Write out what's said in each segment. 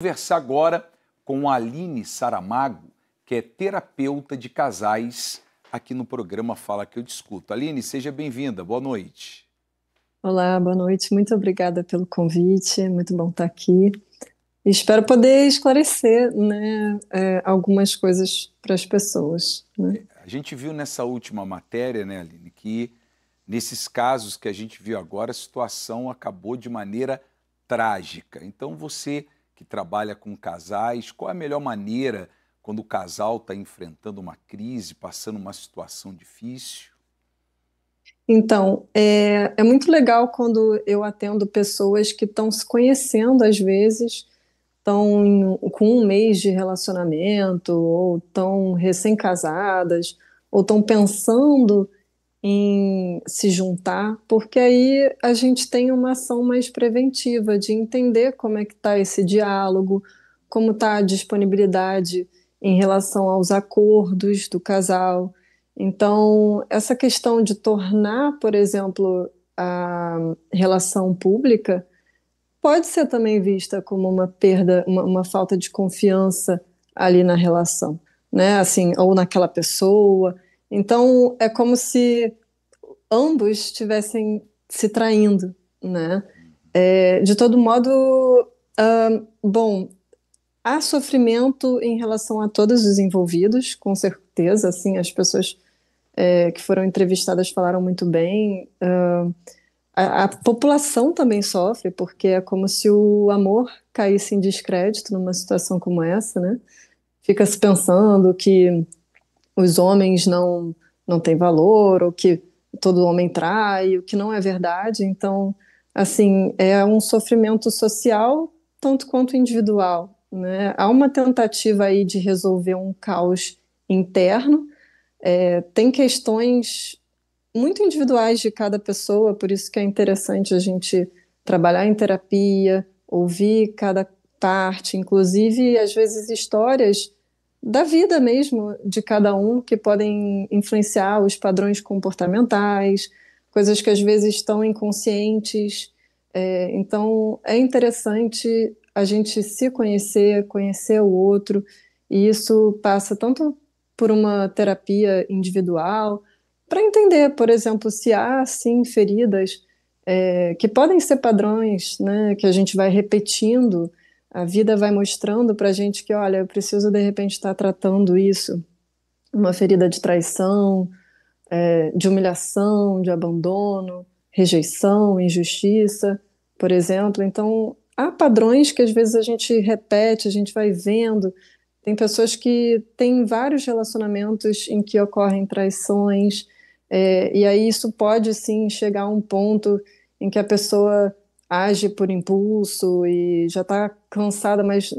Conversar agora com a Aline Saramago, que é terapeuta de casais aqui no programa Fala Que Eu Discuto. Aline, seja bem-vinda, boa noite. Olá, boa noite. Muito obrigada pelo convite. É muito bom estar aqui. E espero poder esclarecer, né, algumas coisas para as pessoas, né? A gente viu nessa última matéria, né, Aline, que nesses casos que a gente viu agora, a situação acabou de maneira trágica. Então, você que trabalha com casais, qual é a melhor maneira quando o casal está enfrentando uma crise, passando uma situação difícil? Então, é muito legal quando eu atendo pessoas que estão se conhecendo, às vezes, estão com um mês de relacionamento, ou estão recém-casadas, ou estão pensando em se juntar, porque aí a gente tem uma ação mais preventiva de entender como é que está esse diálogo, como está a disponibilidade em relação aos acordos do casal. Então, essa questão de tornar, por exemplo, a relação pública pode ser também vista como uma perda, uma falta de confiança ali na relação, né? Assim, ou naquela pessoa. Então, é como se ambos estivessem se traindo, né? De todo modo, bom, há sofrimento em relação a todos os envolvidos, com certeza, assim, as pessoas que foram entrevistadas falaram muito bem. A população também sofre, porque é como se o amor caísse em descrédito numa situação como essa, né? Fica se pensando que os homens não têm valor, ou que todo homem trai, o que não é verdade. Então, assim, é um sofrimento social tanto quanto individual, né? Há uma tentativa aí de resolver um caos interno. Tem questões muito individuais de cada pessoa, por isso que é interessante a gente trabalhar em terapia, ouvir cada parte, inclusive, às vezes, histórias da vida mesmo de cada um que podem influenciar os padrões comportamentais, coisas que às vezes estão inconscientes. Então, é interessante a gente se conhecer, conhecer o outro, e isso passa tanto por uma terapia individual, para entender, por exemplo, se há, sim, feridas que podem ser padrões, né, que a gente vai repetindo, a vida vai mostrando para a gente que, olha, eu preciso, de repente, estar tratando isso, uma ferida de traição, de humilhação, de abandono, rejeição, injustiça, por exemplo. Então, há padrões que, às vezes, a gente repete, a gente vai vendo. Tem pessoas que têm vários relacionamentos em que ocorrem traições, e aí isso pode, sim, chegar a um ponto em que a pessoa age por impulso e já está cansada, mas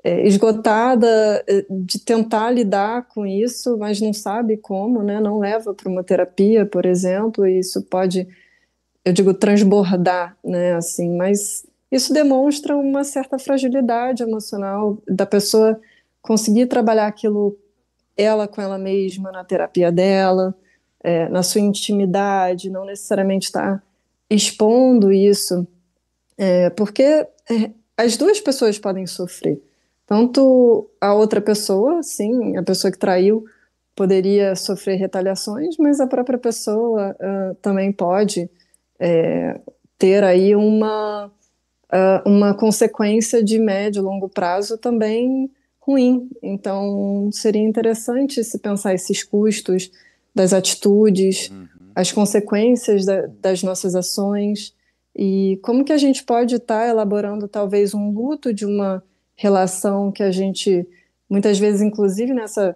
esgotada de tentar lidar com isso, mas não sabe como, né? Não leva para uma terapia, por exemplo, e isso pode, eu digo, transbordar, né? Assim, mas isso demonstra uma certa fragilidade emocional da pessoa conseguir trabalhar aquilo ela com ela mesma na terapia dela, na sua intimidade, não necessariamente estar expondo isso, porque as duas pessoas podem sofrer. Tanto a outra pessoa, sim, a pessoa que traiu, poderia sofrer retaliações, mas a própria pessoa também pode ter aí uma consequência de médio e longo prazo também ruim. Então, seria interessante se pensar esses custos das atitudes, as consequências das nossas ações e como que a gente pode estar elaborando talvez um luto de uma relação que a gente, muitas vezes, inclusive nessa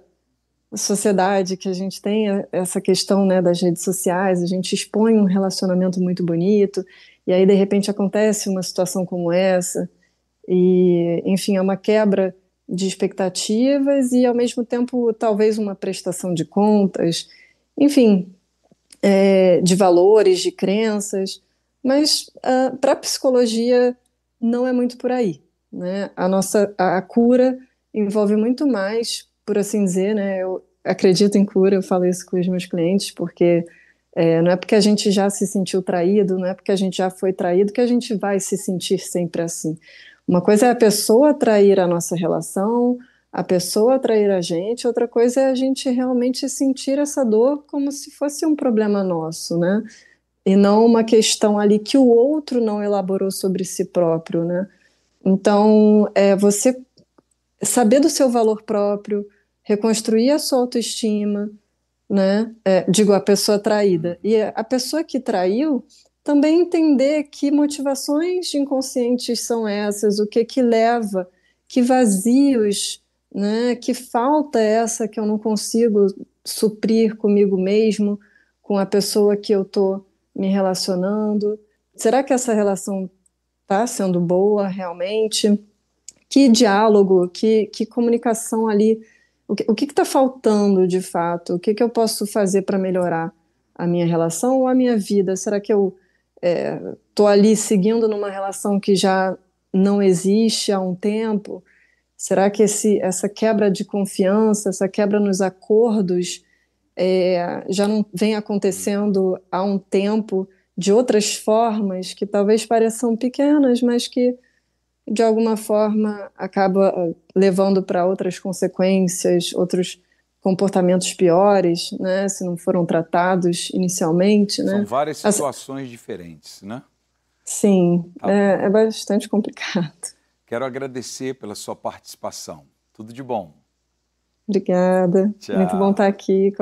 sociedade que a gente tem essa questão, né, das redes sociais, a gente expõe um relacionamento muito bonito, e aí de repente acontece uma situação como essa, e enfim, é uma quebra de expectativas e ao mesmo tempo talvez uma prestação de contas, enfim, de valores, de crenças, mas para a psicologia não é muito por aí, né? A cura envolve muito mais, por assim dizer, né? Eu acredito em cura, eu falo isso com os meus clientes, porque não é porque a gente já se sentiu traído, não é porque a gente já foi traído que a gente vai se sentir sempre assim. Uma coisa é a pessoa trair a nossa relação, a pessoa trair a gente, outra coisa é a gente realmente sentir essa dor como se fosse um problema nosso, né? E não uma questão ali que o outro não elaborou sobre si próprio, né? Então, você saber do seu valor próprio, reconstruir a sua autoestima, né? Digo, a pessoa traída. E a pessoa que traiu também entender que motivações inconscientes são essas, o que que leva, que vazios, né? Que falta é essa que eu não consigo suprir comigo mesmo, com a pessoa que eu estou me relacionando. Será que essa relação está sendo boa realmente? Que diálogo, que comunicação ali, o que está faltando de fato? O que que eu posso fazer para melhorar a minha relação ou a minha vida? Será que eu estou ali seguindo numa relação que já não existe há um tempo? Será que essa quebra de confiança, essa quebra nos acordos, já não vem acontecendo há um tempo de outras formas que talvez pareçam pequenas, mas que de alguma forma acaba levando para outras consequências, outros comportamentos piores, né, se não foram tratados inicialmente, São né? várias Assim, situações diferentes, né? sim, Tá bom. é bastante complicado. Quero agradecer pela sua participação. Tudo de bom. Obrigada, muito bom estar Tchau. aqui